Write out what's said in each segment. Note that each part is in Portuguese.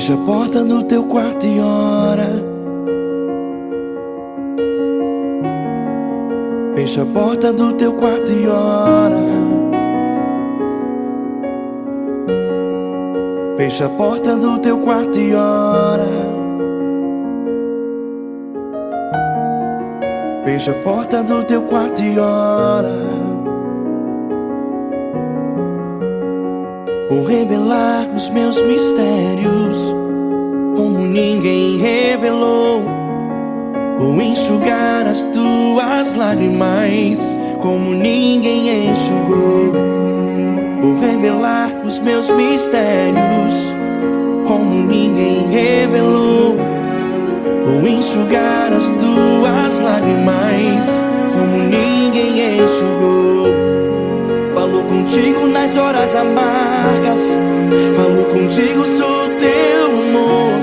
Fecha a porta do teu quarto e ora. Fecha a porta do teu quarto e ora. Fecha a porta do teu quarto e ora. Fecha a porta do teu quarto e ora. Vou revelar os meus mistérios como ninguém revelou. Vou enxugar as tuas lágrimas como ninguém enxugou. Vou revelar os meus mistérios como ninguém revelou. Vou enxugar as tuas lágrimas como ninguém enxugou. Falo contigo nas horas amargas, falo contigo, sou teu amor.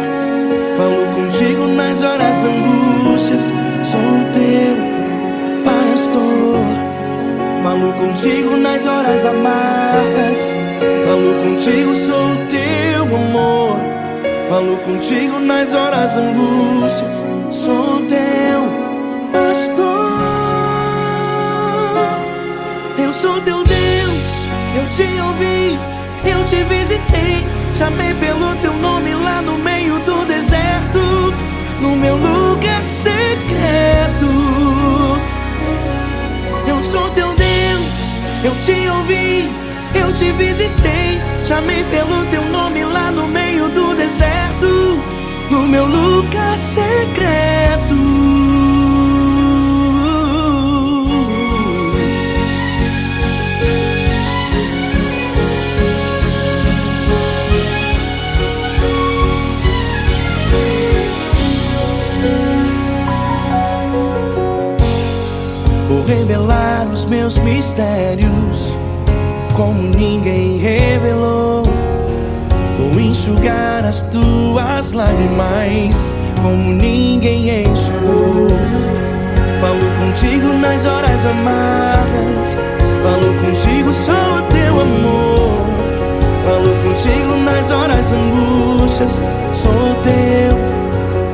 Falo contigo nas horas angústias, sou teu pastor. Falo contigo nas horas amargas, falo contigo, sou teu amor. Falo contigo nas horas angústias, sou teu pastor. Eu sou teu Deus, eu te ouvi, eu te visitei. Chamei pelo teu nome lá no meio do deserto, no meu lugar secreto. Eu sou teu Deus, eu te ouvi, eu te visitei. Chamei pelo teu nome lá no meio do deserto, no meu lugar secreto. Vou revelar os meus mistérios como ninguém revelou. Vou enxugar as tuas lágrimas como ninguém enxugou. Falo contigo nas horas amargas, falo contigo, sou teu amor. Falo contigo nas horas angústias, sou teu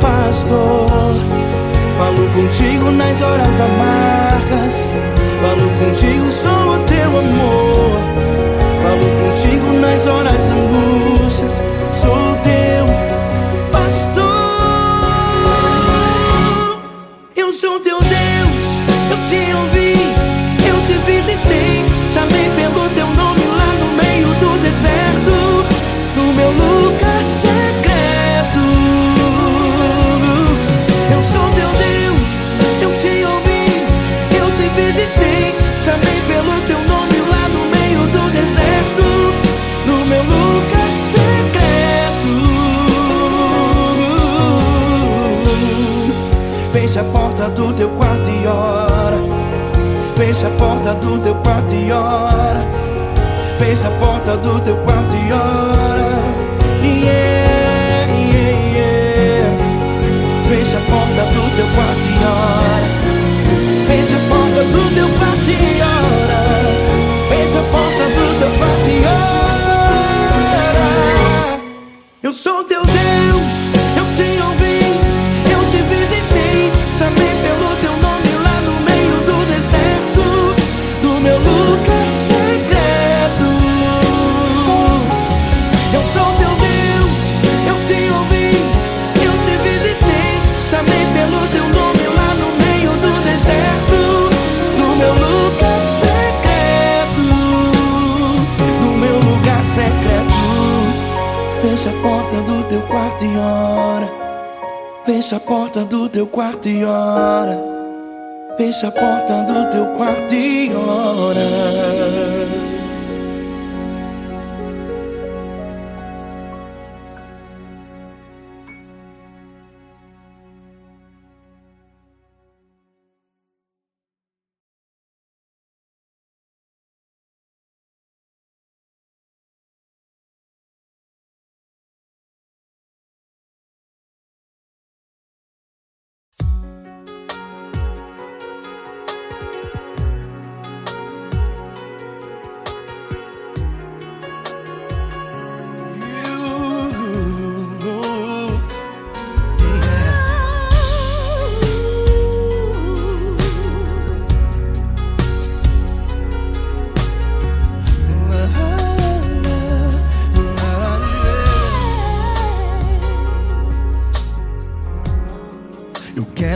pastor. Falo contigo nas horas amargas, falo contigo, sou o teu amor. Falo contigo nas horas angústias, sou teu pastor. Eu sou teu Deus, eu te ouvi, eu te visitei. Chamei pelo teu nome lá no meio do deserto, no meu lugar secreto. Eu sou teu Deus, eu te ouvi, eu te visitei. Chamei pelo teu nome lá no meio do deserto, no meu lugar secreto. Fecha a porta do teu quarto e ora. Fecha a porta do teu quarto e ora. Fecha a porta do teu quarto e ora. Yeah, yeah, yeah. Fecha a porta do teu quarto e ora. Fecha a porta do teu quarto e ora. Fecha a porta do teu quarto e ora. Eu sou teu Deus, eu te ouvi, eu te visitei. Chamei pelo teu nome lá no meio do deserto, no meu lugar secreto. Eu sou teu Deus, eu te ouvi, eu te visitei. Chamei pelo teu nome lá no meio do deserto, no meu lugar secreto, no meu lugar secreto. Fecha a porta do teu quarto e ora. Fecha a porta do teu quarto e ora. Fecha a porta do teu quarto e ora.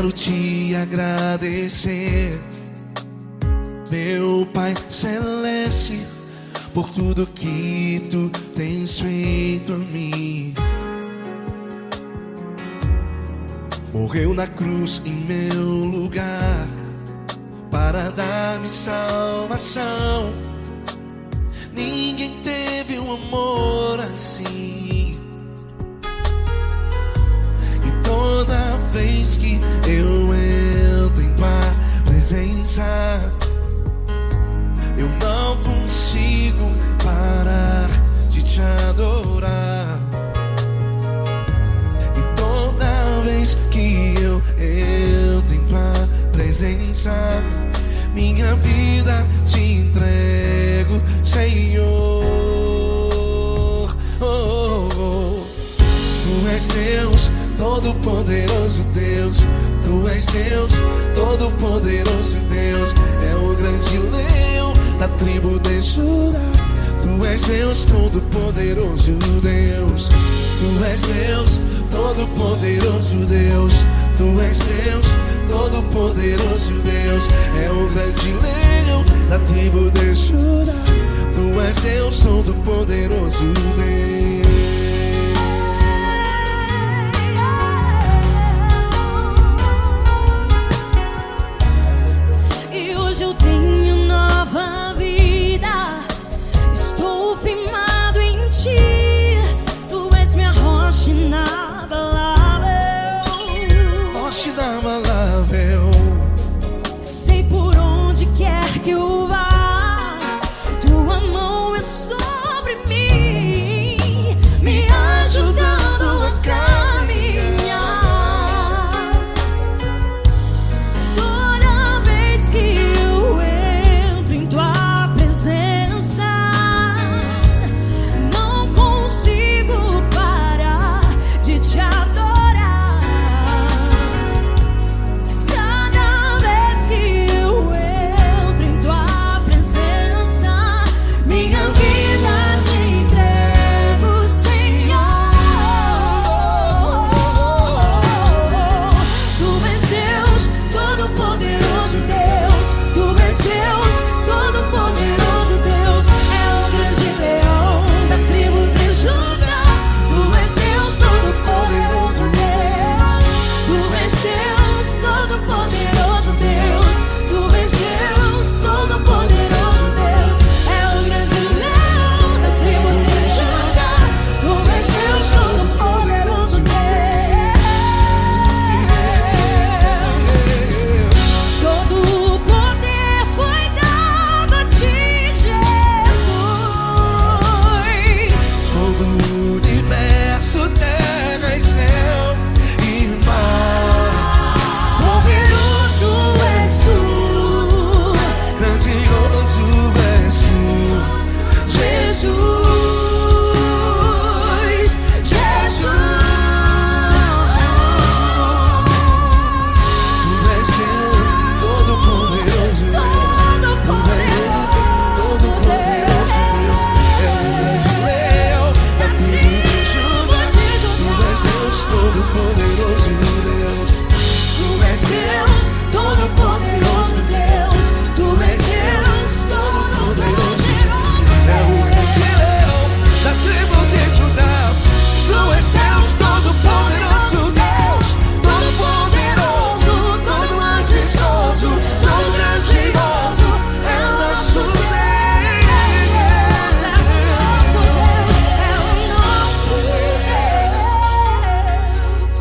quero te agradecer, meu Pai Celeste, por tudo que tu tens feito a mim. Morreu na cruz em meu lugar para dar-me salvação. Ninguém teve um amor assim. E toda vez que eu entro em tua presença, eu não consigo parar de te adorar. E toda vez que eu entro em tua presença, minha vida te entrego, Senhor. Oh, oh, oh. Tu és Deus, Todo-Poderoso Deus. Tu és Deus, Todo-Poderoso Deus. É o grande leão da tribo de Judá. Tu és Deus, Todo-Poderoso Deus. Tu és Deus, Todo-Poderoso Deus. Tu és Deus, Todo-Poderoso Deus. É o grande leão da tribo de Judá. Tu és Deus, Todo-Poderoso Deus. E hoje eu tenho nova vida, estou firmado em ti. Tu és minha rocha inabalável, Rocha inabalável. sei por onde quer que eu vá, tua mão é sobre mim, me ajudando a caminhar. Toda vez que eu entro em tua presença, não consigo parar de te adorar. Cada vez que eu entro em tua presença, minha vida te entrego, Senhor. Tu és Deus, Todo-Poderoso Deus. Tu és Deus, Todo-Poderoso Deus. É o grande leão da tribo de Judá. Tu és Deus, Todo-Poderoso Deus. Tu és Deus, Todo-Poderoso Deus. Tu és Deus, Todo-Poderoso Deus. É o grande leão da tribo de Judá. Tu és Deus, Todo-Poderoso Deus. Todo o poder foi dado a ti, Jesus. Todo o universo, terra e céu e mar. Poderoso és tu, Grandioso és tu, Jesus. Jesus. Tu és Deus, Todo-Poderoso Deus. Tu és Deus, Todo-Poderoso Deus. É o grande leão da tribo de Judá. Tu és Deus, Todo-Poderoso Deus. Tu és Deus, Todo-Poderoso Deus. Tu és Deus, Todo-Poderoso. É o grande leão da tribo de Judá. Tu és Deus, Todo-Poderoso Deus. Todo-Poderoso, todo majestoso, todo grandioso. É o nosso Deus. É o nosso Deus.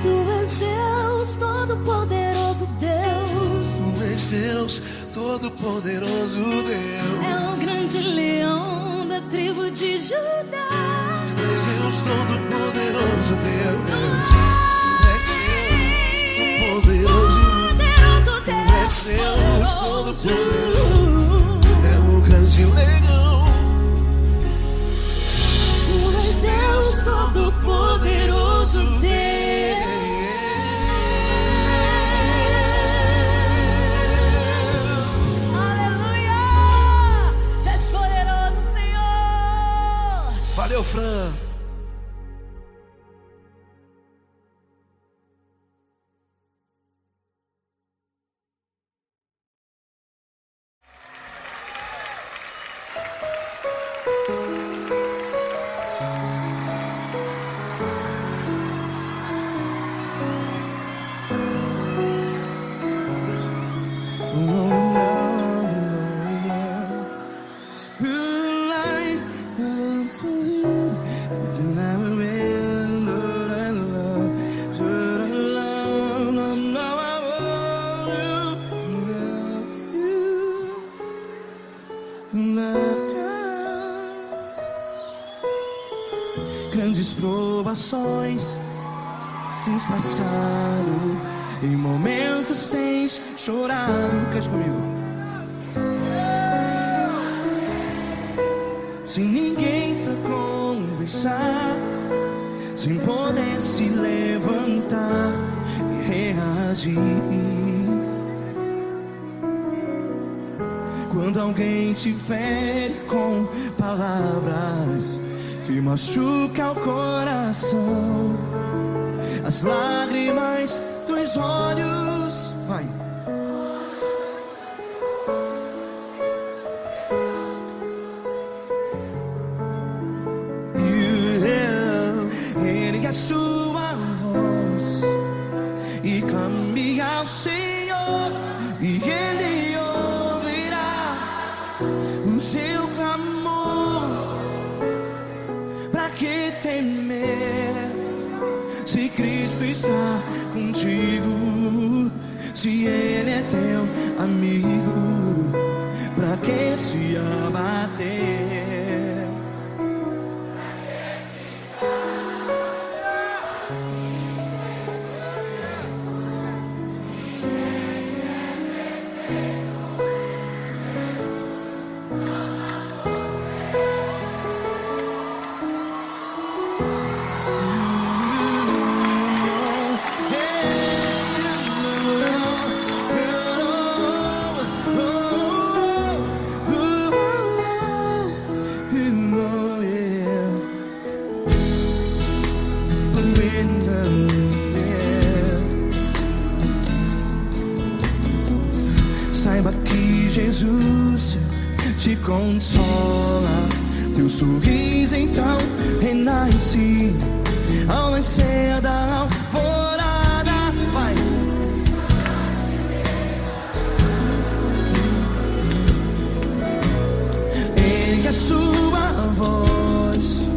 Tu és Deus, Todo-Poderoso Deus. Tu és Deus, Todo-Poderoso Deus. É o grande leão da tribo de Judá. Tu és Deus, Todo-Poderoso Deus. Tu és Deus, Todo-Poderoso. Poderoso Tu és Deus, Deus, Todo-Poderoso. É o grande leão. Tu és Deus, Todo-Poderoso Deus. Aleluia! Tu és poderoso, Senhor. Valeu, Fran. Grandes provações tens passado, em momentos tens chorado. Cante comigo. Sem ninguém pra conversar, sem poder se levantar e reagir. Quando alguém te fere com palavras que machuca o coração, as lágrimas dos olhos, vai. Ergue a sua voz e clame ao Senhor, e Ele ouvirá o seu clamor. Pra que temer, se Cristo está contigo? Se Ele é teu amigo, pra que se abater? Saiba que Jesus te consola, teu sorriso então renasce ao nascer da alvorada. Vai. Ergue a sua voz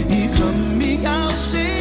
e clame ao Senhor.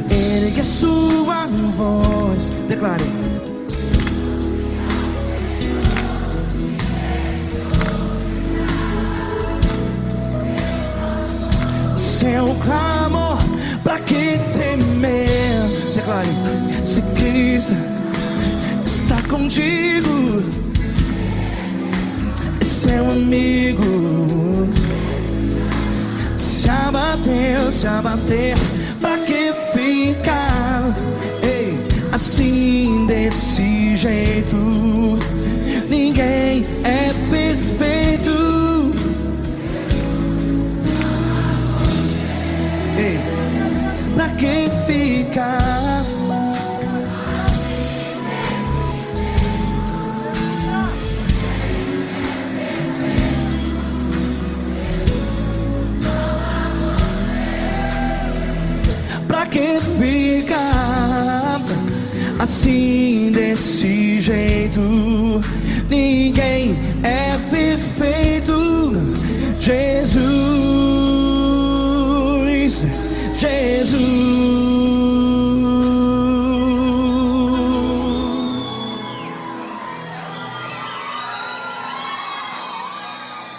Ergue a sua voz, declare. Seu clamor, pra que temer? Declare. Se Cristo está contigo, é seu amigo. Se abater, pra que ficar, ei, assim desse jeito? Ninguém é perfeito. Ei, pra que ficar? Pra que ficar assim desse jeito? Ninguém é perfeito. Jesus, Jesus.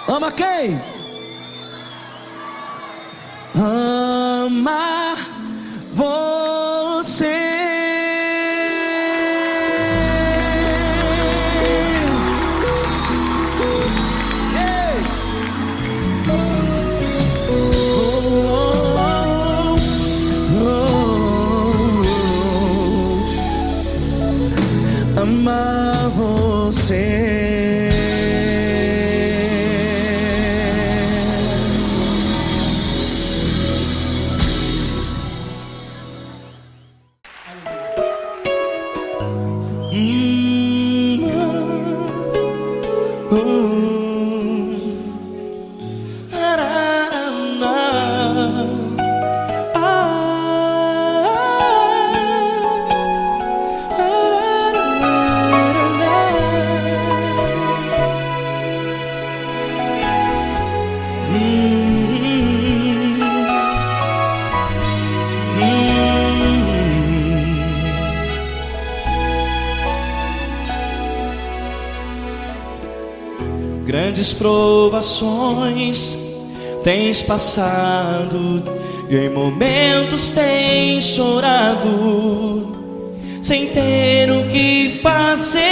Ama quem? Ama você. Ei. Ama você. Grandes provações tens passado, e em momentos tens chorado, sem ter o que fazer,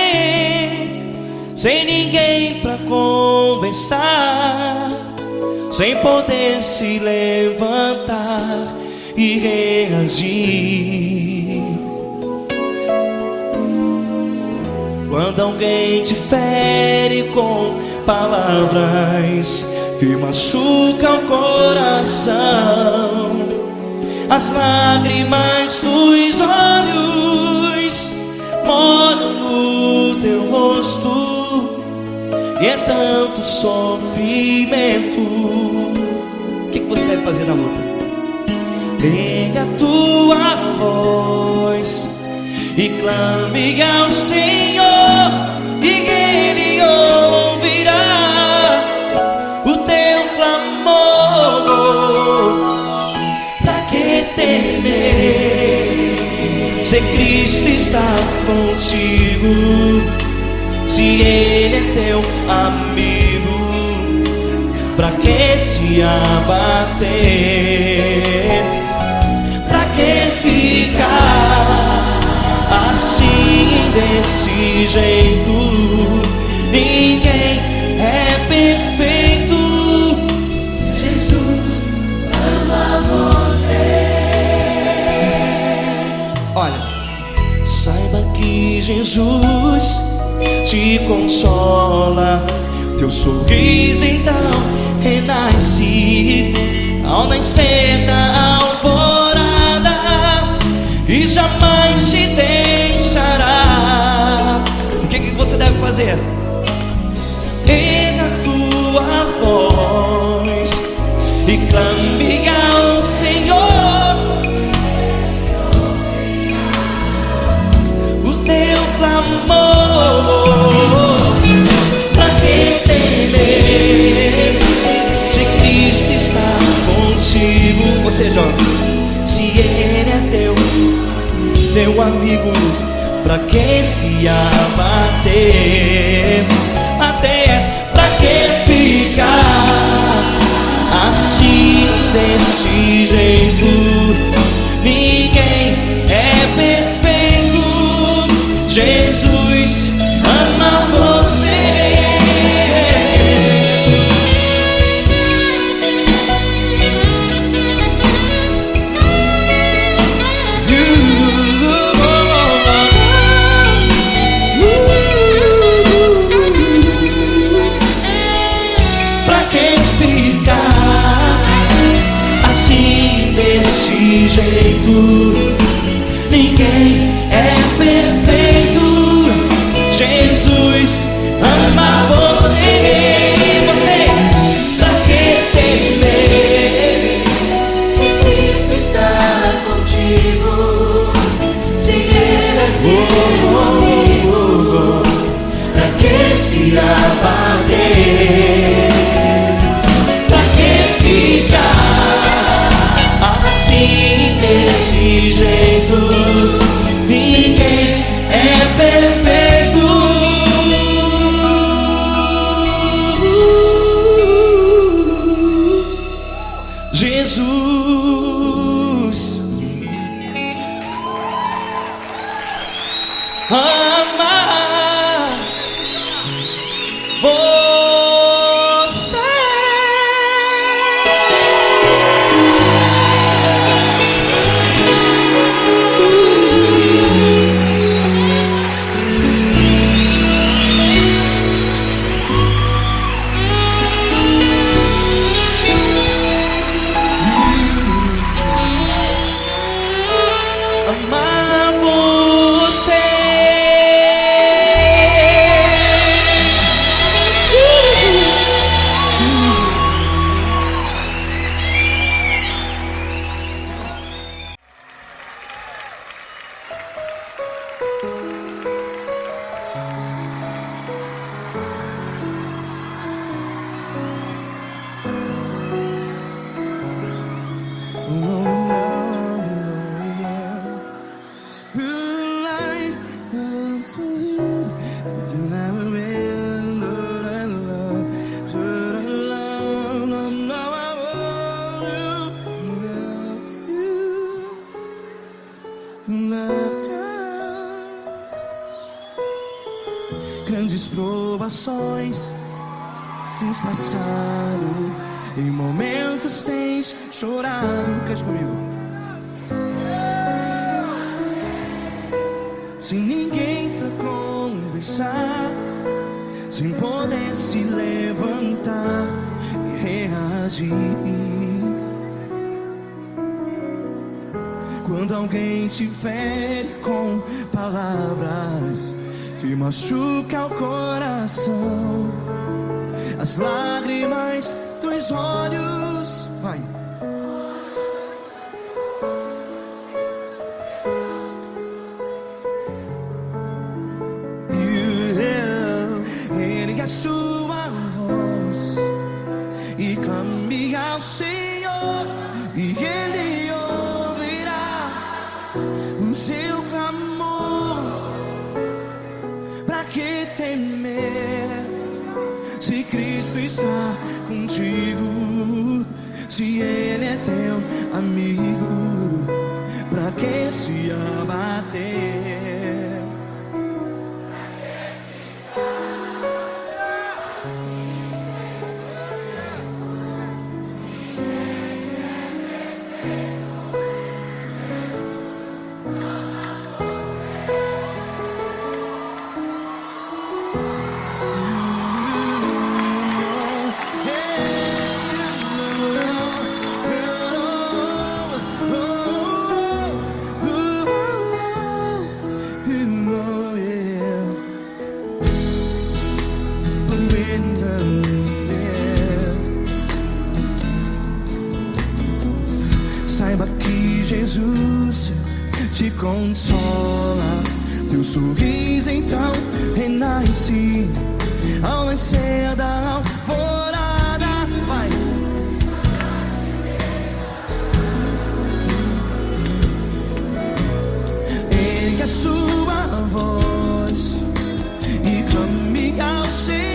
sem ninguém pra conversar, sem poder se levantar e reagir. Quando alguém te fere com palavras que machucam o coração, as lágrimas dos olhos moram no teu rosto, e é tanto sofrimento. O que você deve fazer na luta? Erga a tua voz e clame ao Senhor, e Ele ouvirá o teu clamor. Pra que temer, se Cristo está contigo, se Ele é teu amigo? Pra que se abater? Pra que ficar assim desse jeito? Ninguém é perfeito. Jesus ama você. Olha, saiba que Jesus te consola, teu sorriso então renasce ao nascer da alvorada, e jamais te deixará. O que você deve fazer? Erga a tua voz e clame ao Senhor, o teu clamor. Pra que temer, se Cristo está contigo? Ou seja, se Ele é teu amigo, pra que se abater? Até pra que ficar assim desse jeito? Ninguém é perfeito. Jesus ama você. Jeito, ninguém é perfeito. Jesus ama você. Você, pra que temer, se Cristo está contigo? se abater? Pra que ficar assim desse jeito? Ninguém é perfeito. Jesus ama você. Amar você. Grandes provações tens passado, em momentos tens chorado. Cante comigo. Sem ninguém pra conversar, sem poder se levantar e reagir. Quando alguém te fere com palavras que machuca o coração, as lágrimas dos olhos, vai. Ergue a sua voz e clame ao Senhor, e Ele ouvirá o seu clamor. Pra que temer, se Cristo está contigo? Se Ele é teu amigo, pra que se abater? Saiba que Jesus te consola, teu sorriso então renasce ao nascer da alvorada. Vai. Ergue a sua voz e clame ao Senhor.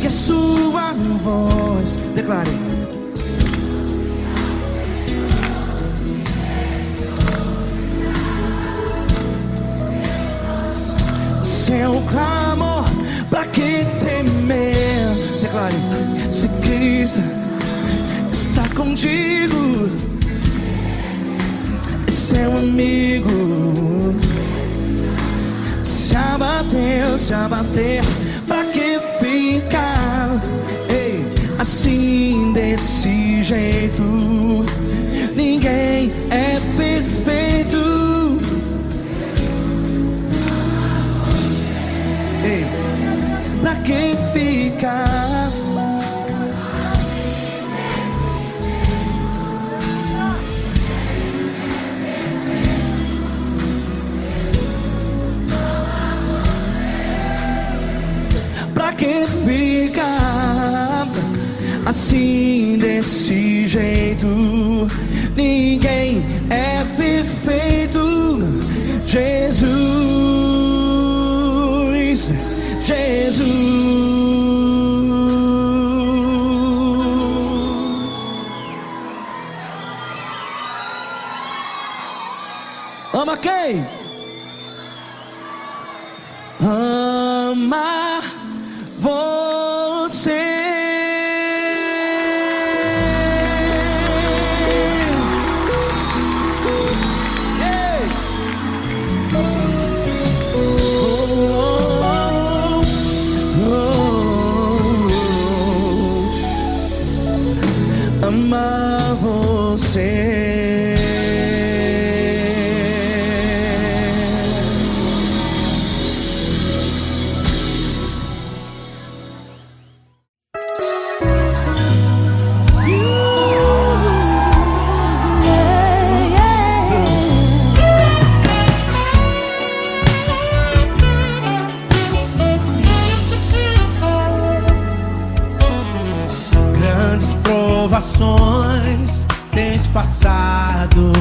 que a sua voz declare. Seu clamor, pra que temer? Declare. Se Cristo está contigo, é seu amigo. Se abater, pra que ficar? Ei, assim desse jeito, ninguém é perfeito. Ei, pra que ficar? Pra que ficar assim desse jeito? Ninguém é perfeito. Jesus, Jesus. Ama quem? Ama você. Amar você. Provações tens passado,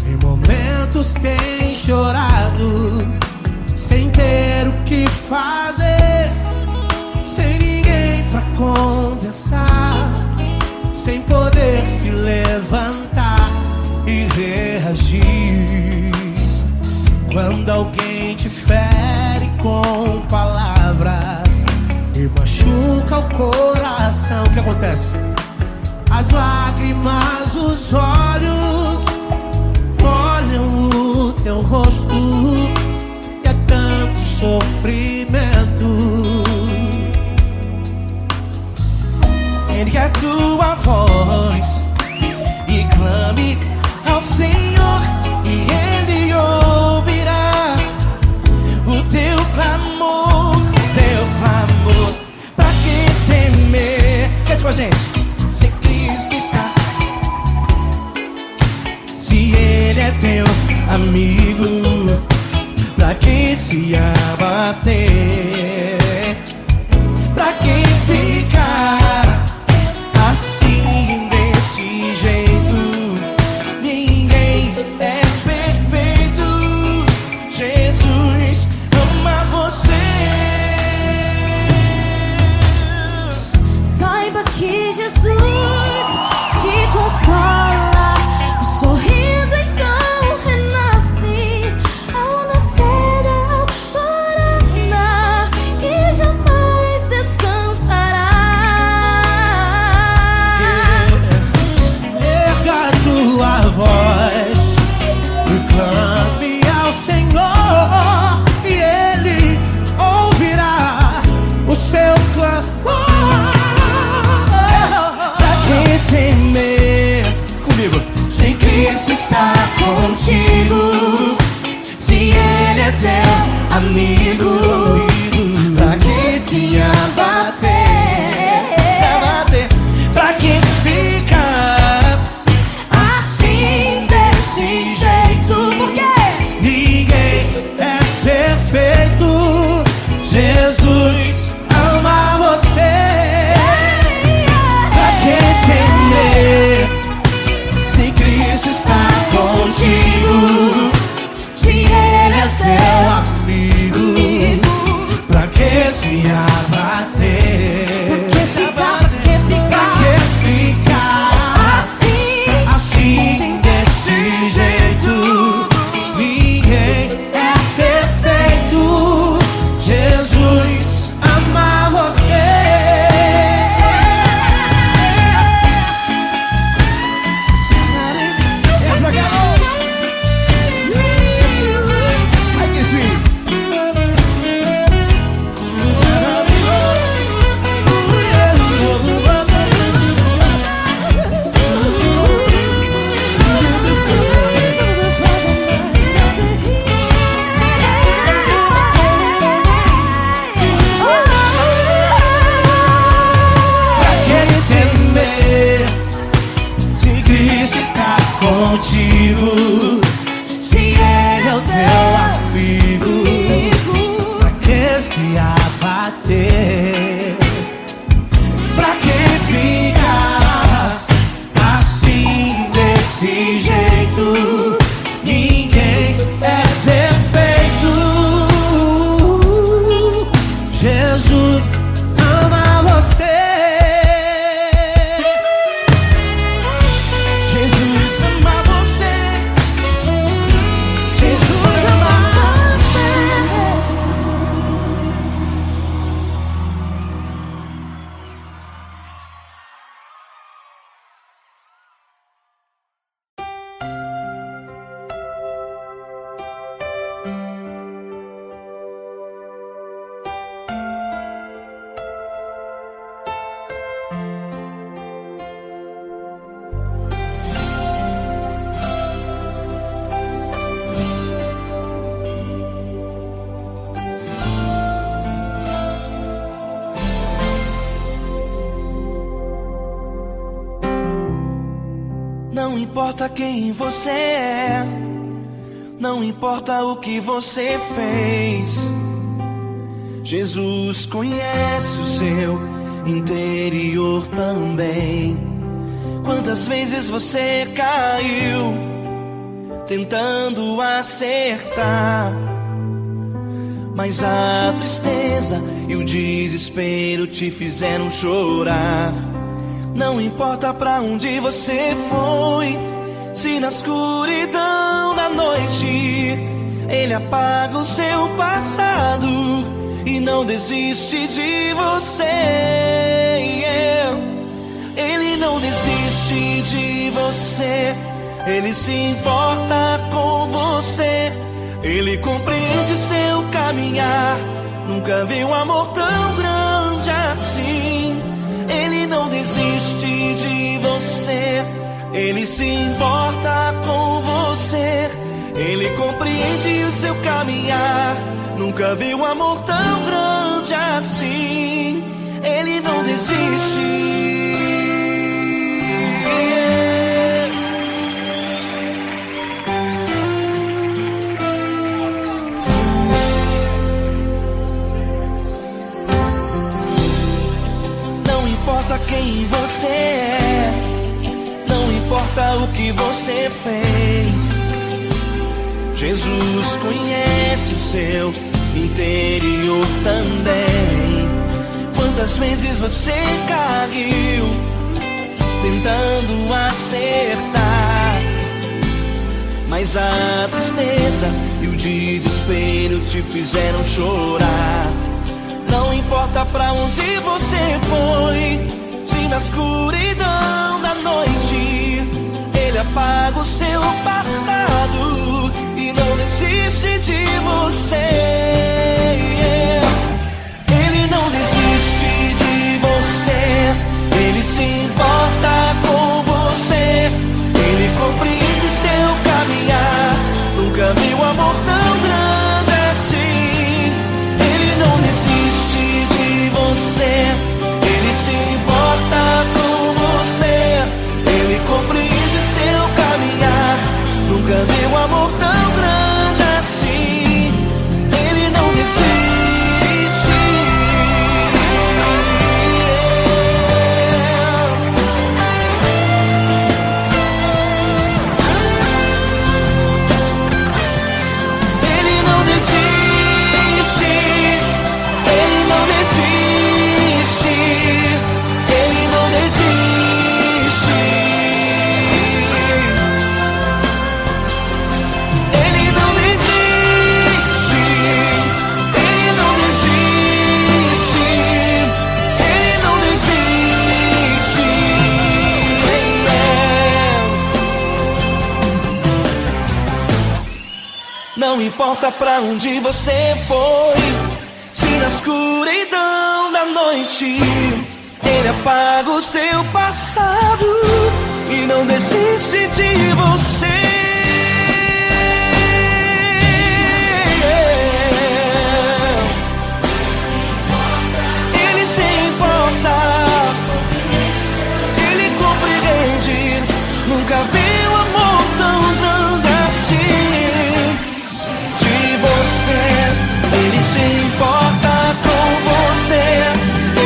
em momentos tens chorado, sem ter o que fazer, sem ninguém pra conversar, sem poder se levantar e reagir. Quando alguém te fere com palavras e machuca o coração, o que acontece? As lágrimas, os olhos olham o teu rosto, e é tanto sofrimento. Ergue a tua voz e clame ao Senhor, e Ele ouvirá o teu clamor, Pra que temer? Cante com a gente. Cristo está. Se Ele é teu amigo, pra que se abater? Pra que ficar assim desse jeito? Ninguém é perfeito. Jesus ama você. Saiba que Jesus te consola, o sorriso então renasce ao nascer da alvorada. contigo. Se Ele é o teu amigo, pra que se abater? Pra que ficar assim, desse jeito? Ninguém é perfeito. Jesus ama você. Jesus ama você. Jesus ama você. Não importa quem você é, não importa o que você fez, Jesus conhece o seu interior também. Quantas vezes você caiu tentando acertar, mas a tristeza e o desespero te fizeram chorar. Não importa pra onde você foi, se na escuridão da noite Ele apaga o seu passado e não desiste de você. Ele não desiste de você, Ele se importa com você. Ele compreende seu caminhar, nunca vi um amor tão grande assim. Ele não desiste de você, Ele se importa com você. Ele compreende o seu caminhar, nunca vi um amor tão grande assim. Ele não desiste. Não importa quem você é, não importa o que você fez, Jesus conhece o seu interior também. Quantas vezes você caiu tentando acertar, mas a tristeza e o desespero te fizeram chorar. Não importa pra onde você foi, se na escuridão da noite Ele apaga o seu passado e não desiste de você. Ele não desiste de você, Ele se importa com você. Ele compreende seu caminhar, nunca vi um amor tão grande assim. Ele não desiste de você, Ele se importa com você. Ele compreende seu caminhar, nunca vi um amor tão grande assim. Ele não desiste. Ele não desiste. Ele não desiste. Ele não desiste. Ele não desiste. Ele não desiste. Ele não desiste. Não importa pra onde você foi, se na escuridão da noite Ele apaga o seu passado e não desiste de você. Ele se importa, Ele compreende, nunca vi um amor tão se importa com você.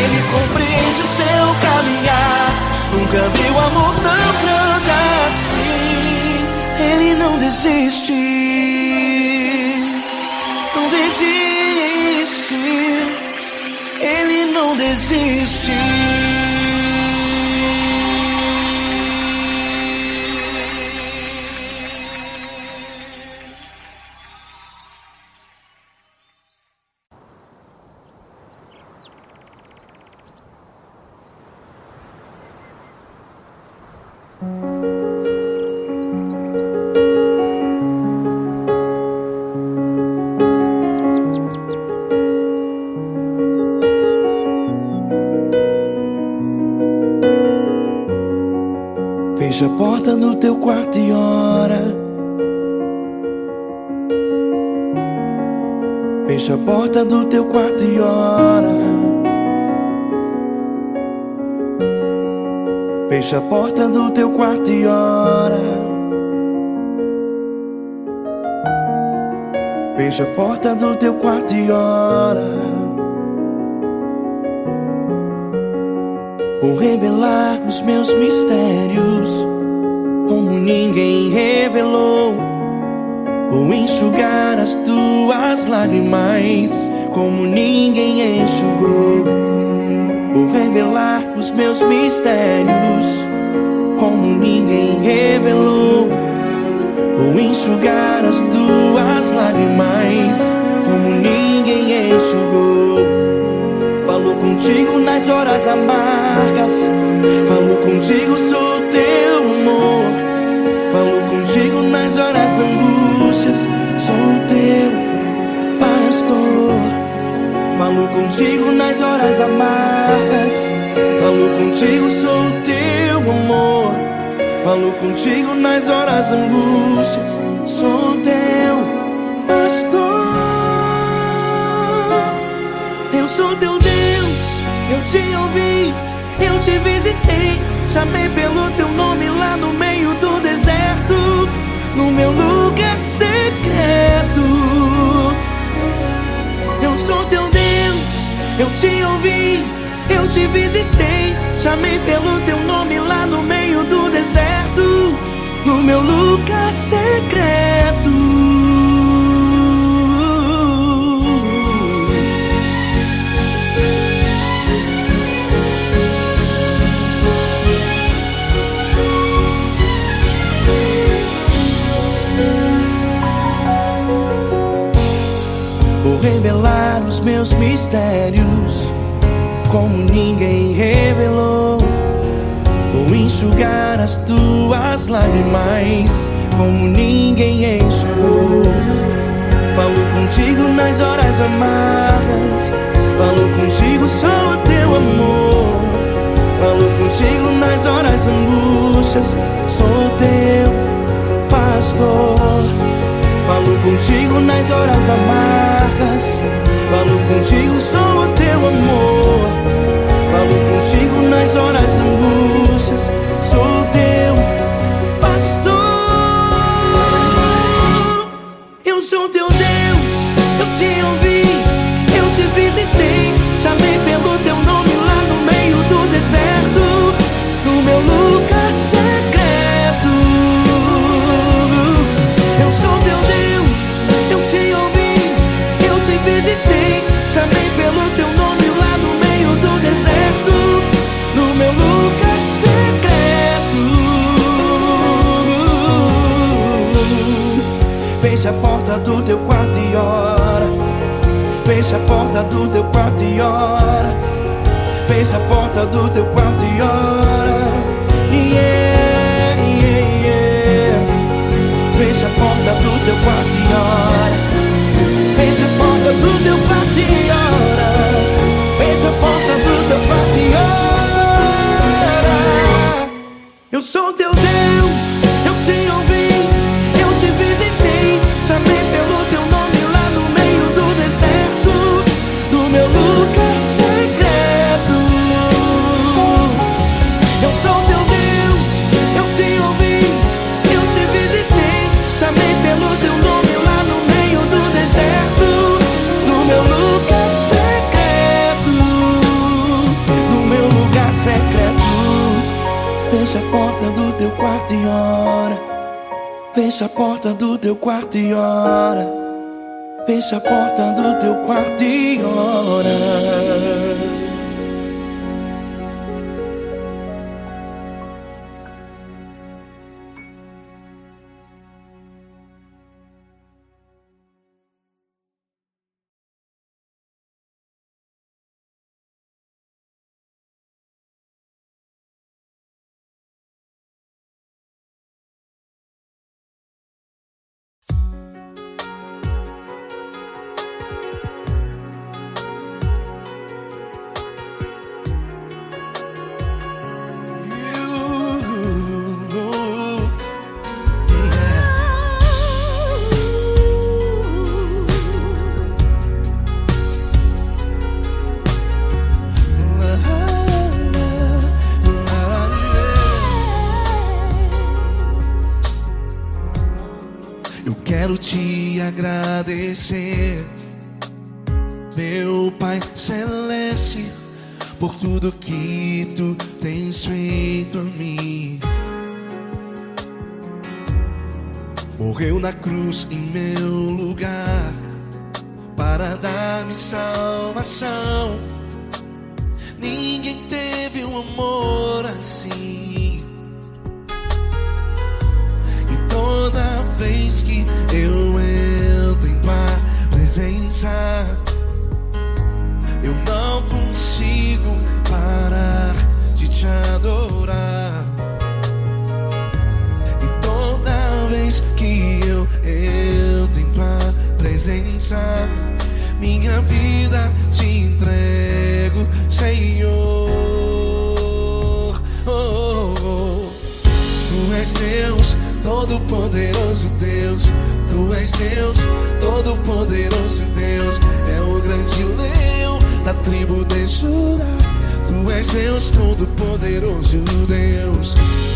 Ele compreende o seu caminhar. Nunca vi o amor tão grande assim. Ele não desiste, não desiste. Ele não desiste. Fecha a porta do teu quarto e ora. Fecha a porta do teu quarto e ora. Fecha a porta do teu quarto e ora. Fecha a porta do teu quarto e ora. Vou revelar os meus mistérios como ninguém revelou. Vou enxugar as tuas lágrimas como ninguém enxugou. Vou revelar os meus mistérios como ninguém revelou. Vou enxugar as tuas lágrimas como ninguém enxugou. Falo contigo nas horas amargas. Falo contigo, sou teu amor. Falo contigo nas horas angústias. Sou teu pastor. Falo contigo nas horas amargas. Falo contigo, sou teu amor. Falo contigo nas horas angústias. Sou teu pastor. Eu sou teu Deus, eu te ouvi, eu te visitei. Chamei pelo teu nome lá no meio do deserto, no meu lugar secreto. Eu sou teu Deus, eu te ouvi, eu te visitei. Chamei pelo teu nome lá no meio do deserto, no meu lugar secreto. Vou revelar os meus mistérios como ninguém revelou. Vou enxugar as tuas lágrimas como ninguém enxugou. Falo contigo nas horas amargas. Falo contigo, sou o teu amor. Falo contigo nas horas angústias. Sou teu pastor. Falo contigo nas horas amargas. Falo contigo, sou o teu amor. Falo contigo nas horas angústias. Sou teu pastor. Eu sou teu Deus, eu te ouvi, eu te visitei. Chamei pelo teu nome lá no meio do deserto, no meu lugar secreto. Eu sou teu Deus, eu te ouvi, eu te visitei. Chamei pelo teu nome lá no meio do deserto, no meu lugar secreto. Fecha a porta do teu quarto e ora. Fecha a porta do teu quarto e ora. Fecha a porta do teu quarto e ora. Yeah, yeah, yeah. Fecha a porta do teu quarto e ora. Fecha a porta do teu quarto e ora. Fecha a porta do teu quarto e ora. Eu sou teu Deus, eu te ouvi, eu te visitei. Chamei pelo teu nome lá no meio do deserto, no meu lugar secreto. Eu sou teu Deus, eu te ouvi, eu te visitei. Chamei pelo teu nome lá no meio do deserto, no meu lugar Fecha a porta do teu quarto e ora. Fecha a porta do teu quarto e ora. Quero te agradecer, meu Pai Celeste, por tudo que tu tens feito a mim. Morreu na cruz em meu lugar para dar-me salvação. Ninguém teve um amor assim. E toda vez que eu entro em tua presença, eu não consigo parar de te adorar. E toda vez que eu entro em tua presença, minha vida te entrego, Senhor. Tu és Deus, Todo-Poderoso Deus. Tu és Deus, Todo-Poderoso Deus. É o grande leão da tribo de Judá. Tu és Deus, Todo-Poderoso Deus.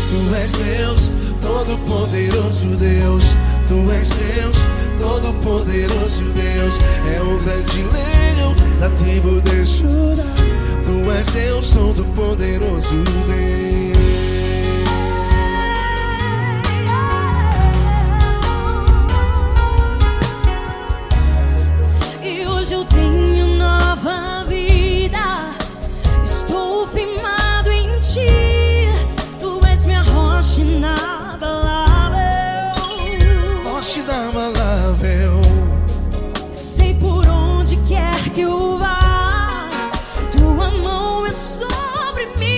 Tu és Deus, Todo-Poderoso Deus. Tu és Deus, Todo-Poderoso Deus. É o grande leão da tribo de Judá. Tu és Deus, Todo-Poderoso Deus. Hoje eu tenho nova vida, estou firmado em ti. Tu és minha rocha inabalável, Rocha inabalável. sei por onde quer que eu vá, tua mão é sobre mim.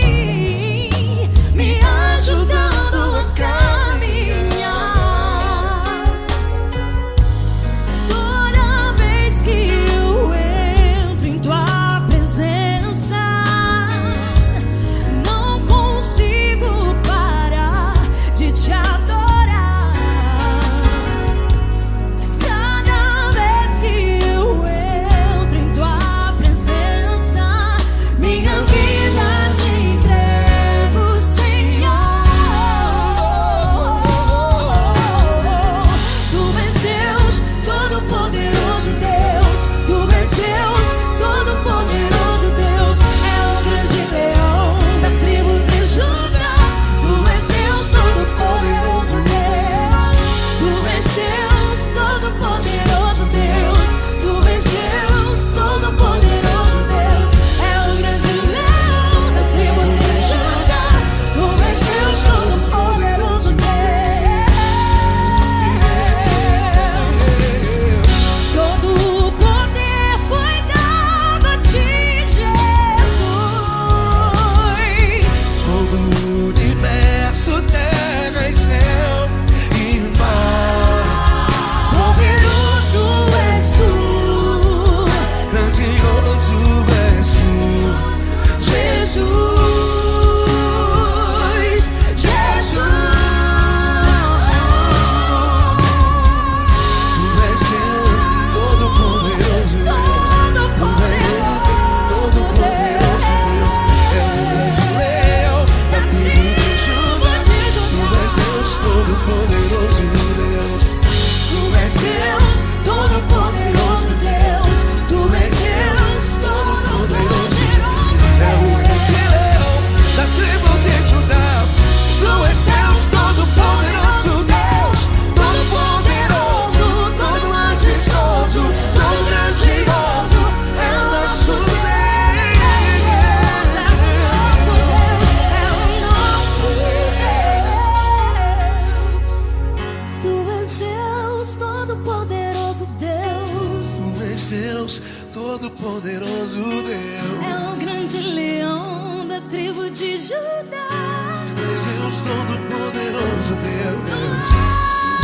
Todo-Poderoso Deus,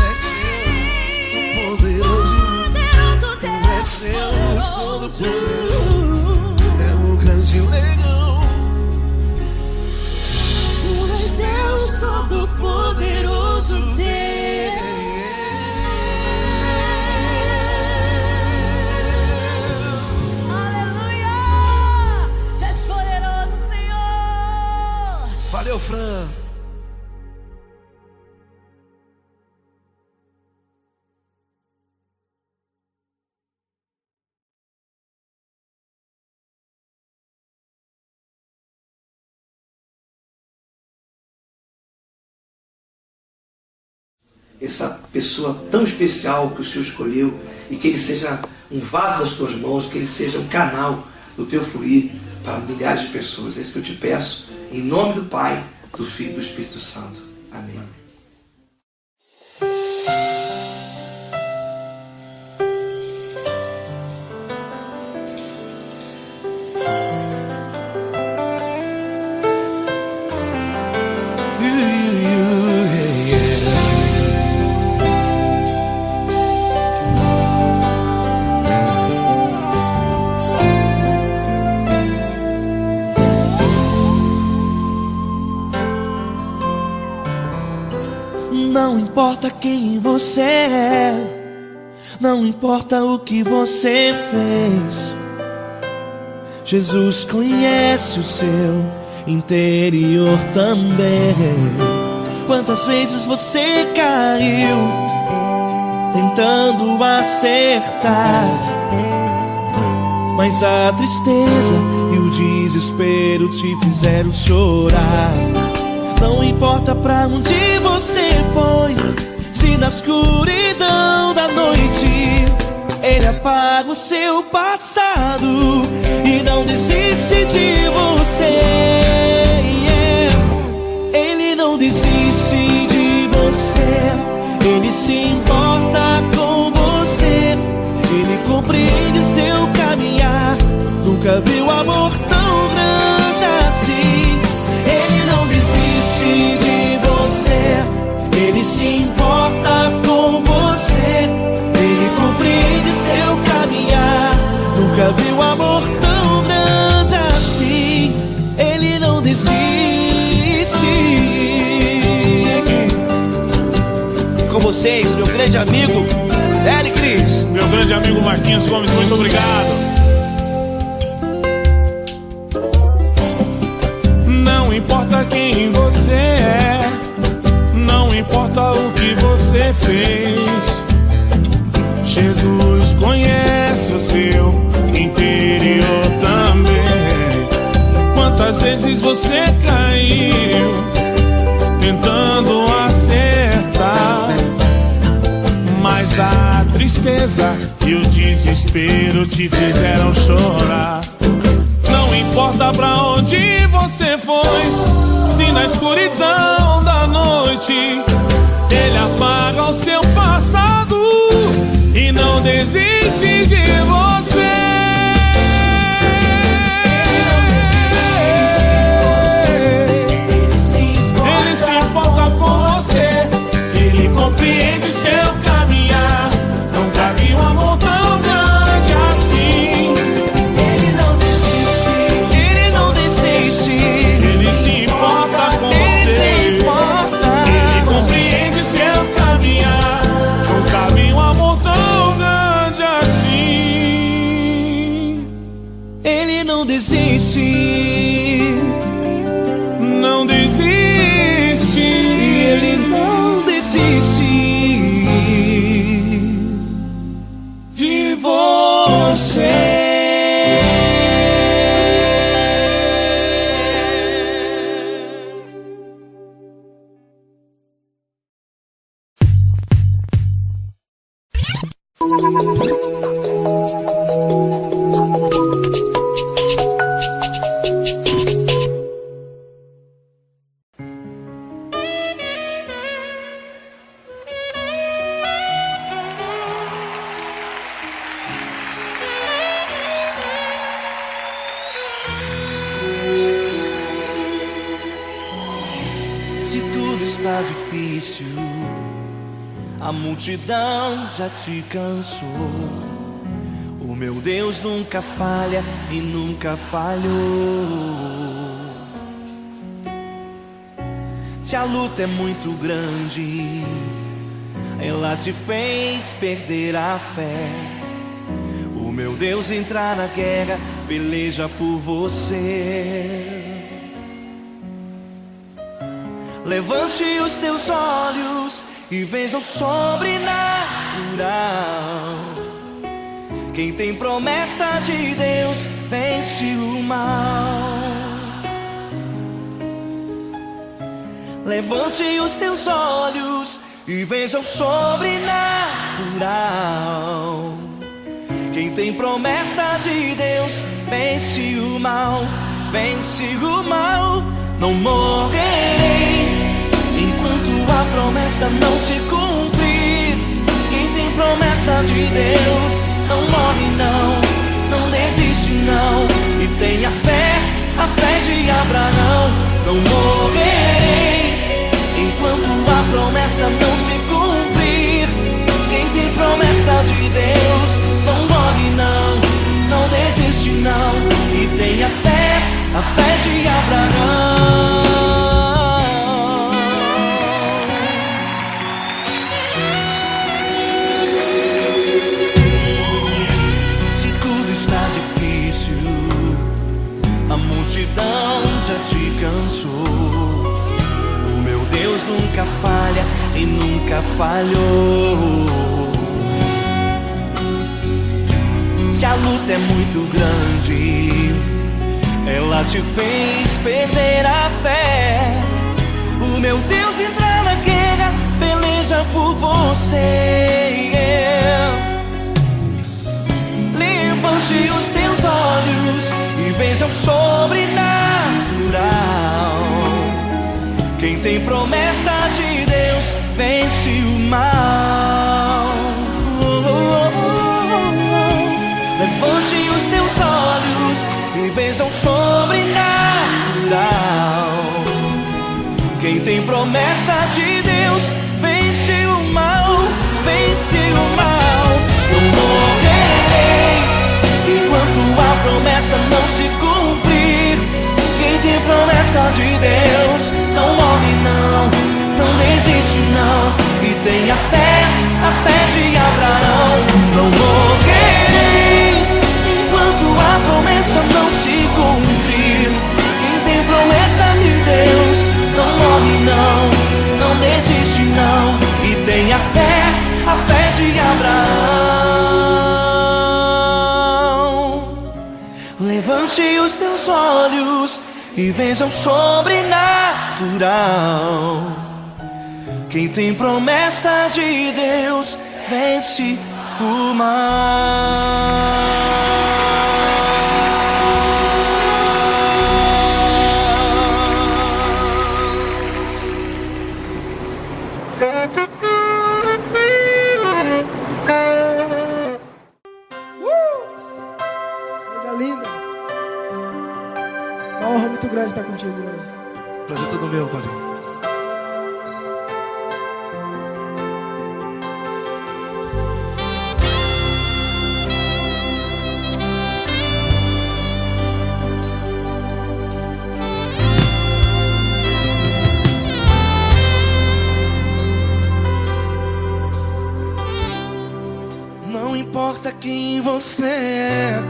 és Deus, poderoso Deus, és Deus, todo-poderoso, é o grande leão. Tu és Deus Todo-Poderoso Deus. Aleluia! Tu és poderoso, Senhor. Valeu, Fran. Essa pessoa tão especial que o Senhor escolheu, e que ele seja um vaso das tuas mãos, que ele seja um canal do teu fluir para milhares de pessoas. É isso que eu te peço, em nome do Pai, do Filho e do Espírito Santo. Amém. Não importa quem você é, não importa o que você fez, Jesus conhece o seu interior também. Quantas vezes você caiu tentando acertar, mas a tristeza e o desespero te fizeram chorar. Não importa pra onde você foi, se na escuridão da noite Ele apaga o seu passado e não desiste de você. Ele não desiste de você, Ele se importa com você, Ele compreende seu caminhar. Nunca viu amor tão grande assim. Ele não desiste de você, Ele se importa com você, Ele compreende seu caminhar. Nunca viu amor tão grande assim. Ele não desiste. Com vocês, meu grande amigo L. Cris. Meu grande amigo Marquinhos Gomes, muito obrigado. Não importa quem você é, não importa o que você fez, Jesus conhece o seu interior também. Quantas vezes você caiu tentando acertar, mas a tristeza e o desespero te fizeram chorar. Não importa pra onde você foi, se na escuridão da noite Ele apaga o seu passado e não desiste de você. Ele se importa com você, Ele compreende seu caminhar. Nunca vi um amor tão grande assim. Ele não desiste, Ele não desiste. Ele se importa com você, Ele compreende seu caminhar. Nunca vi um amor tão grande assim. Ele não desiste, Não desiste. Ele não desiste De você. está difícil, a multidão já te cansou. O meu Deus nunca falha e nunca falhou. Se a luta é muito grande, ela te fez perder a fé. O meu Deus entrar na guerra, peleja por você. Levante os teus olhos e veja o sobrenatural. Quem tem promessa de Deus vence o mal. Levante os teus olhos e veja o sobrenatural. Quem tem promessa de Deus vence o mal, vence o mal. Não morrerei enquanto a promessa não se cumprir. Quem tem promessa de Deus não morre não, não desiste não. E tenha fé, a fé de Abraão. Não morrerei enquanto a promessa não se cumprir. Quem tem promessa de Deus não morre não, não desiste não. E tenha fé, a fé de Abraão. Se tudo está difícil, a multidão já te cansou. O meu Deus nunca falha e nunca falhou. Se a luta é muito grande, ela te fez perder a fé. O meu Deus entrar na guerra, peleja por você. Levante os teus olhos e veja o sobrenatural. Quem tem promessa de Deus vence o mal. Levante os teus olhos e veja o sobrenatural. Quem tem promessa de Deus vence o mal, vence o mal. Não morrerei enquanto a promessa não se cumprir. Quem tem promessa de Deus não morre não, não desiste não. E tenha fé, a fé de Abraão. Não morrerei enquanto a promessa não se cumprir. Quem tem promessa de Deus não morre não, não desiste não. E tenha fé, a fé de Abraão. Levante os teus olhos e veja o sobrenatural. Quem tem promessa de Deus vence o mal. Coisa linda. Uma honra muito grande estar contigo hoje. Prazer todo meu, Paulinho. Não importa quem você é,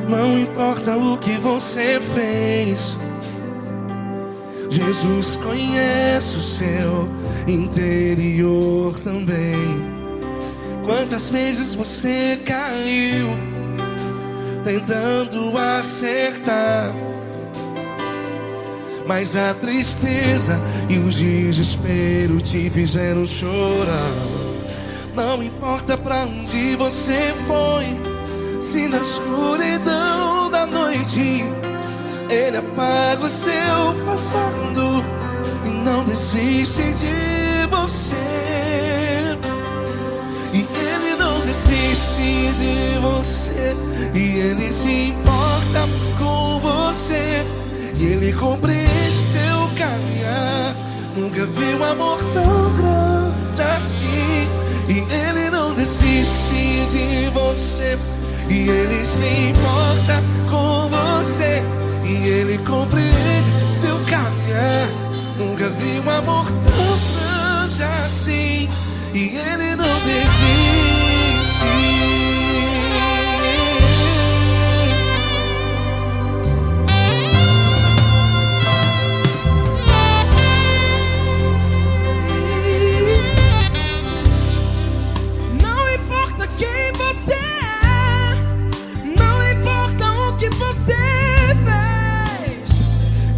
não importa o que você fez, Jesus conhece o seu interior também. Quantas vezes você caiu tentando acertar, mas a tristeza e o desespero te fizeram chorar. Não importa pra onde você foi, se na escuridão da noite Ele apaga o seu passado e não desiste de você. E Ele não desiste de você, e Ele se importa com você, e Ele compreende seu caminhar. Nunca vi um amor tão grande assim. E Ele não desiste de você, e Ele se importa com você, e Ele compreende seu caminhar. Nunca vi um amor tão grande assim, e Ele não desiste. Não importa quem você é, não importa o que você fez,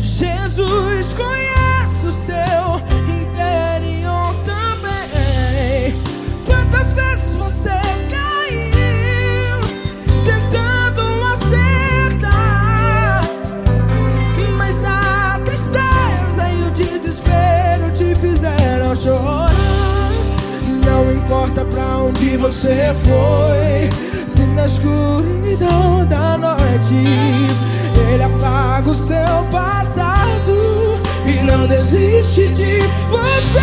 Jesus conhece o seu interior também. Quantas vezes você caiu tentando acertar, mas a tristeza e o desespero te fizeram chorar. Não importa pra onde você foi, se na escuridão da noite Ele apaga o seu passado e não desiste de você.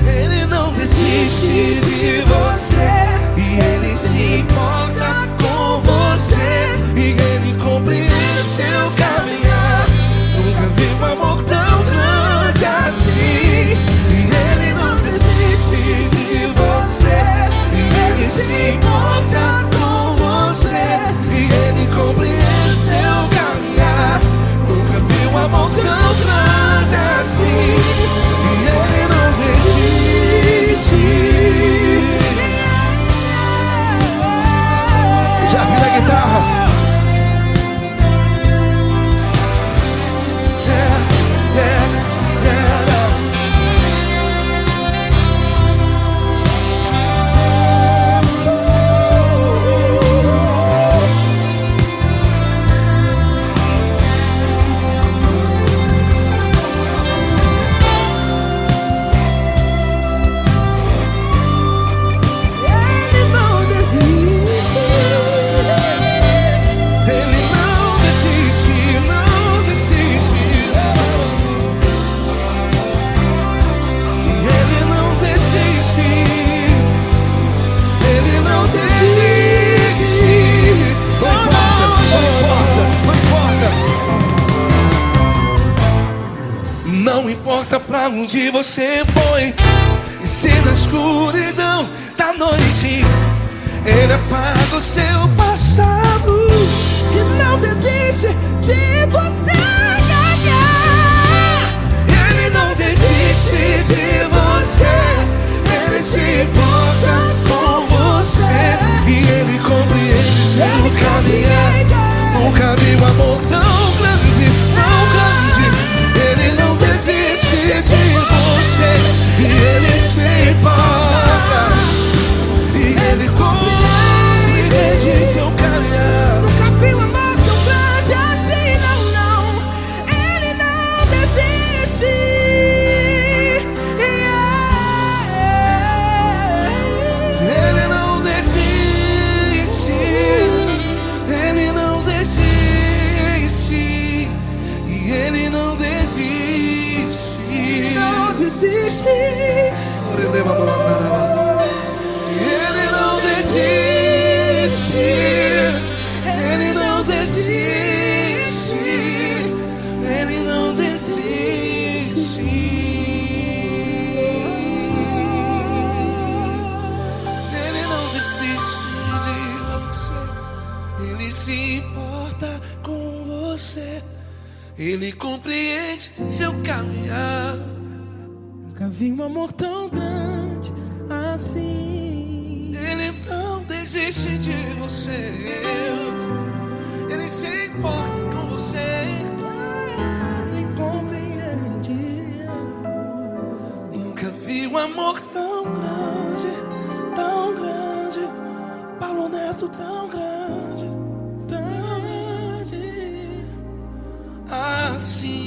Ele não desiste de você, e Ele se importa com você, e Ele compreende seu caminhar. Nunca vi um amor tão grande assim, e Ele não desiste de você, e Ele se importa com você, e Ele compreende seu caminhar. Nunca vi um amor tão grande assim, e Ele não desiste. Já vi na guitarra. Ele não desiste. Ele não desiste, não desiste. Ele não desiste. Ele não desiste. Não importa, não importa, não importa. Não importa pra onde você foi, e se na escuridão da noite Ele apaga o seu passado. E não desiste de você ganhar. Ele não desiste de você, Ele se importa com você, e Ele compreende seu caminhar. Nunca vi um amor tão grande, tão grande. Ele não desiste de você, e Ele se importa, e Ele compreende seu caminhar. Nunca vi um amor tão grande assim, não, não. Ele não desiste. Ele não desiste, Ele não desiste, e Ele não desiste. Não desiste. Ele não desiste, Ele não desiste, Ele não desiste. Ele não desiste de você, Ele se importa com você, Ele compreende seu caminhar. Nunca vi um amor tão grande assim. Ele não desiste de você, Ele se importa com você. Ele compreende. Nunca vi um amor tão grande, tão grande. Paulo Neto tão grande, Tão grande. assim.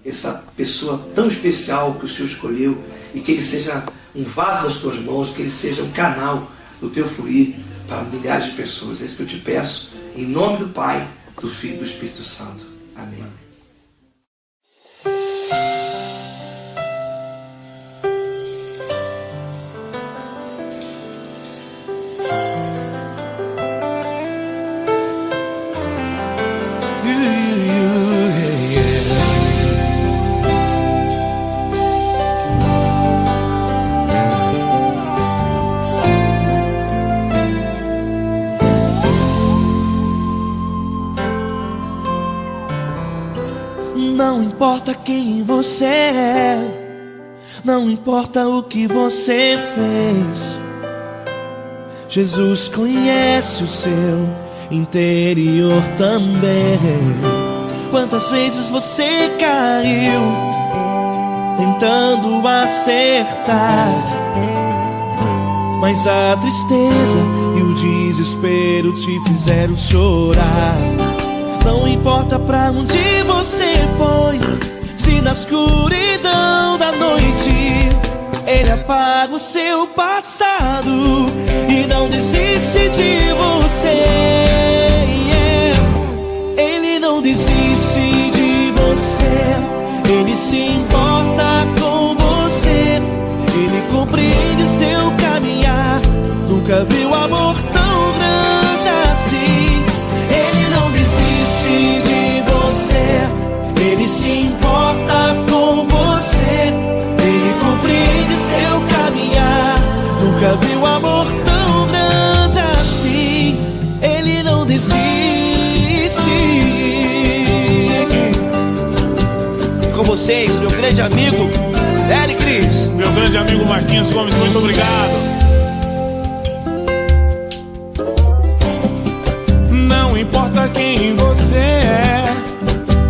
essa pessoa tão especial que o Senhor escolheu, e que ele seja um vaso das tuas mãos, que ele seja um canal do teu fluir para milhares de pessoas. É isso que eu te peço, em nome do Pai, do Filho e do Espírito Santo. Amém. Não importa quem você é, não importa o que você fez, Jesus conhece o seu interior também. Quantas vezes você caiu tentando acertar, mas a tristeza e o desespero te fizeram chorar. Não importa pra onde você foi, se na escuridão da noite Ele apaga o seu passado e não desiste de você. Ele não desiste de você, Ele se importa com você, Ele compreende seu caminhar. Nunca viu amor tão grande assim. Ele não desiste de você, Ele se importa com você, Ele compreende seu caminhar. Nunca viu amor tão grande assim. Ele não desiste. Com vocês, meu grande amigo L. Cris. Meu grande amigo Marquinhos Gomes, muito obrigado. Não importa quem você é,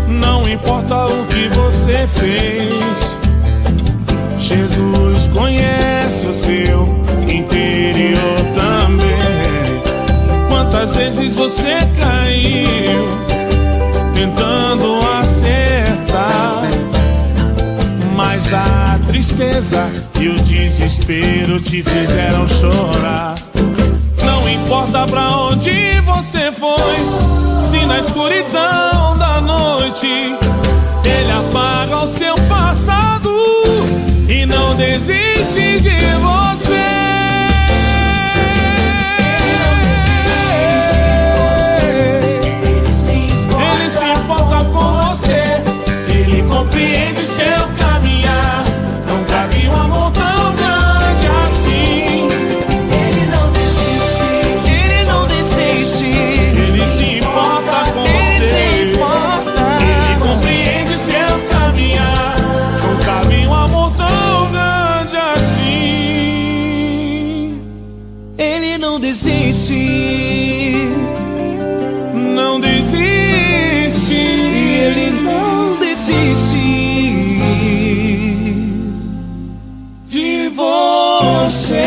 não importa o que você fez, Jesus conhece o seu interior também. Quantas vezes você caiu tentando acertar, mas a tristeza e o desespero te fizeram chorar. Não importa pra onde você foi, se na escuridão da noite Ele apaga o seu passado e não desiste de você. Ele se importa com você, Ele compreende seu caminhar. Nunca vi um amor tão grande assim. Ele não desiste, Ele não desiste. Ele se importa com você, Ele compreende seu caminhar. Nunca vi um amor tão grande assim. Ele não desiste, não desiste. Ele não desiste de você.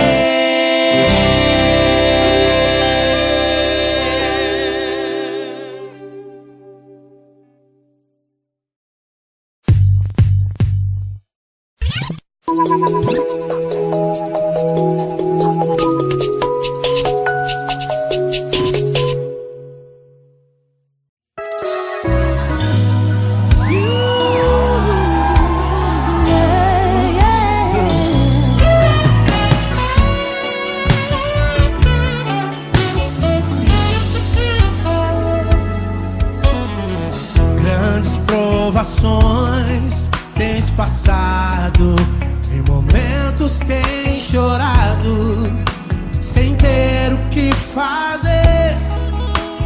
Grandes provações tens passado, em momentos tens chorado, sem ter o que fazer,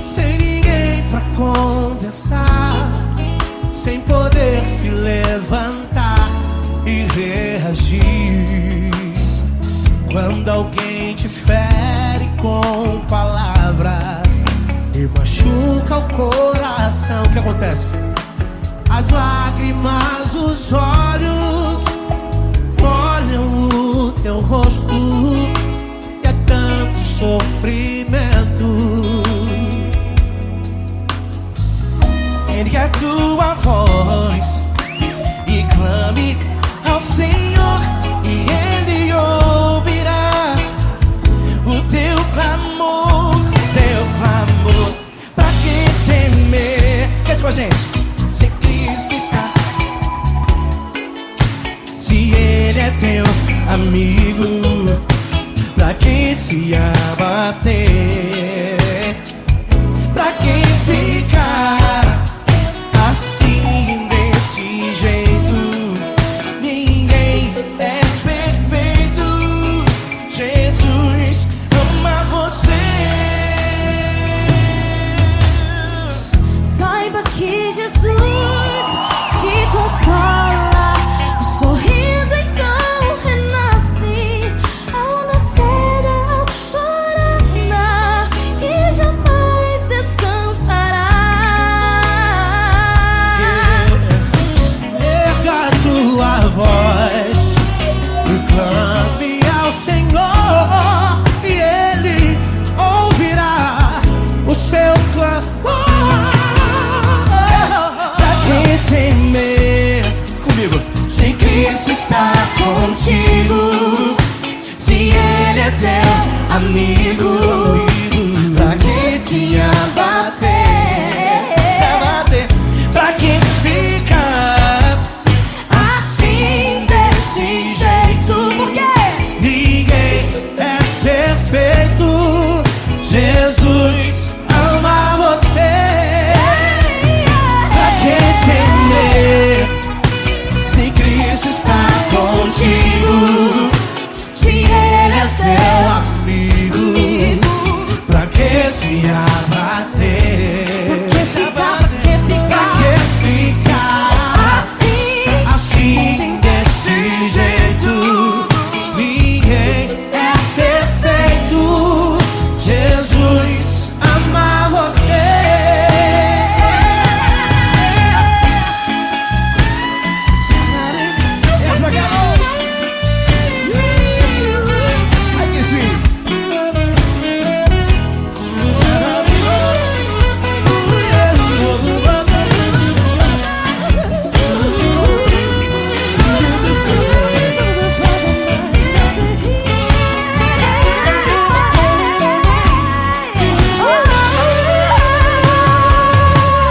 sem ninguém pra conversar, sem poder se levantar e reagir. Quando alguém te fere com palavras e machuca o coração, o que acontece? As lágrimas, os olhos molham o teu rosto, e é tanto sofrimento. Ergue a tua voz bater. Pra quem ficar assim desse jeito, ninguém é perfeito. Jesus ama você. Saiba que Jesus te consola. O sorriso então renasce ao nascer da alvorada, que jamais descansará. Erga a tua voz, proclame ao Senhor, e Ele ouvirá o seu clamor. Pra que temer? Comigo. Se Cristo está contigo, se Ele é teu amigo, pra que se abater? Se abater. Pra que ficar assim desse jeito? Porque Ninguém é perfeito. Jesus ama você. Pra que temer? Se Cristo está contigo, se Ele é teu amigo, pra que se abater? Pra que ficar assim desse jeito? Ninguém é perfeito. Jesus ama você. Essa galera. Ai, que sim.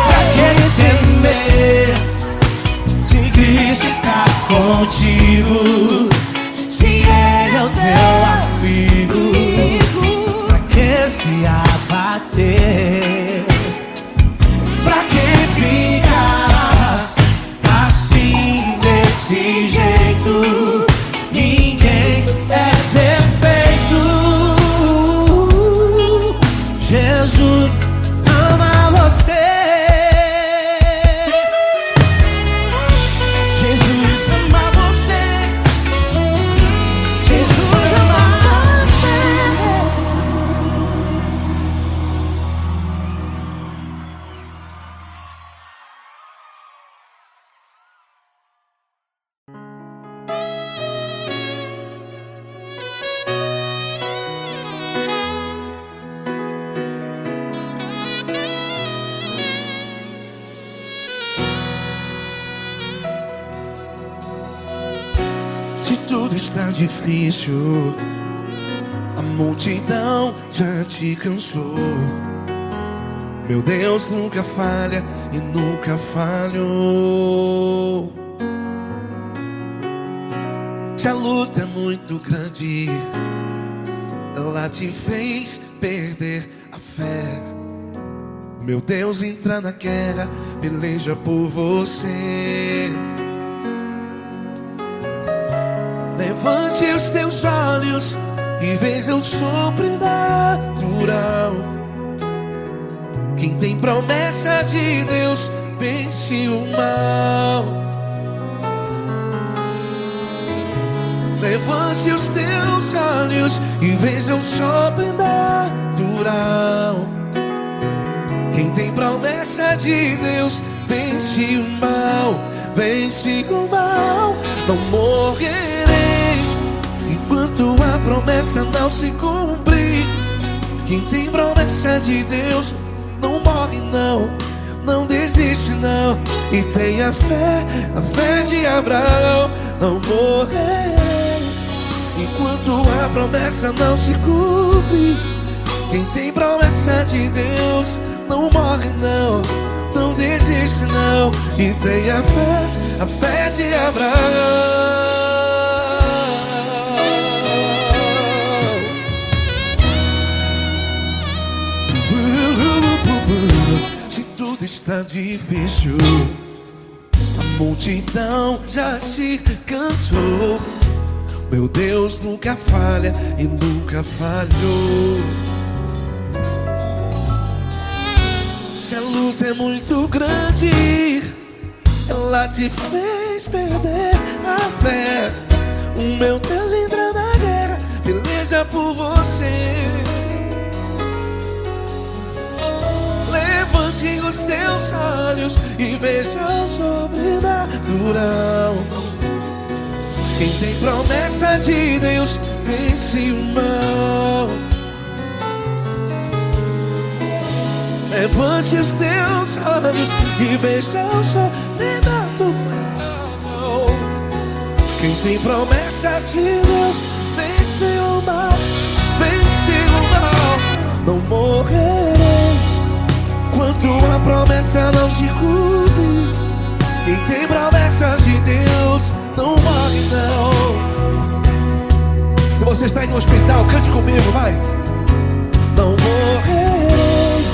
Pra que temer? Se Cristo está contigo, se Ele é o teu amigo, pra que se abater? Pra que ficar assim desse jeito? Ninguém é perfeito. Jesus ama você. Jesus ama você. Jesus ama você. Se tudo está difícil, a multidão já te cansou. Meu Deus nunca falha e nunca falhou. Se a luta é muito grande, ela te fez perder a fé. Meu Deus entra na guerra, peleja por você. Levante os teus olhos e veja o sobrenatural. Quem tem promessa de Deus vence o mal. Levante os teus olhos e veja o sobrenatural. Quem tem promessa de Deus vence o mal. Vence o mal. Não morrerei enquanto a promessa não se cumprir. Quem tem promessa de Deus não morre não, não desiste não. E tenha fé, a fé de Abraão. Não morrerei enquanto a promessa não se cumpre. Quem tem promessa de Deus não morre não, não desiste não. E tenha fé, a fé de Abraão. está difícil, a multidão já te cansou. Meu Deus nunca falha e nunca falhou. Se a luta é muito grande, ela te fez perder a fé. O meu Deus entra na guerra, peleja por você. Levante os teus olhos e veja o sobrenatural. Quem tem promessa de Deus vence o mal. Levante os teus olhos e veja o sobrenatural. Quem tem promessa de Deus vence o mal, vence o mal. Não morrerei enquanto a promessa não se cumpre. Quem tem promessa de Deus não morre não. Se você está aí no hospital, cante comigo, vai. Não morrerei.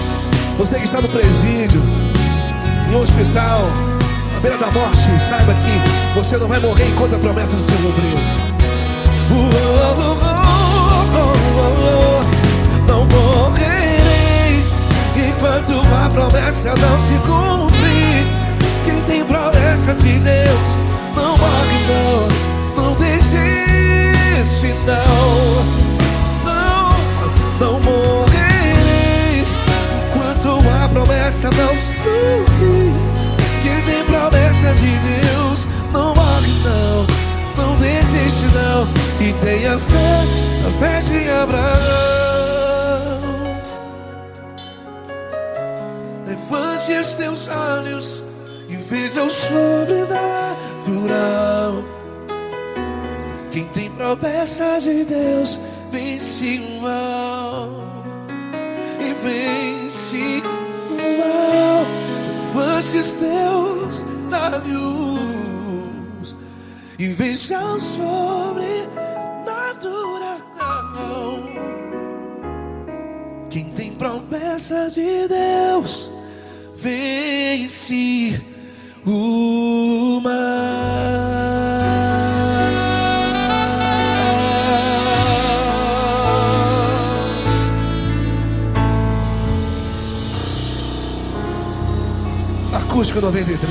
Você que está no presídio, em um hospital, à beira da morte, saiba que você não vai morrer enquanto a promessa se cumprir. Não morrerei enquanto a promessa não se cumprir. Quem tem promessa de Deus não morre não, não desiste não. Não morrerei enquanto a promessa não se cumprir. Quem tem promessa de Deus não morre não, não desiste não. E tenha fé, a fé de Abraão. Levante os teus olhos e veja o sobrenatural. Quem tem promessa de Deus vence o mal e vence o mal. Levante os teus olhos e veja o sobrenatural. Quem tem promessa de Deus vence o mal. Acústico 93.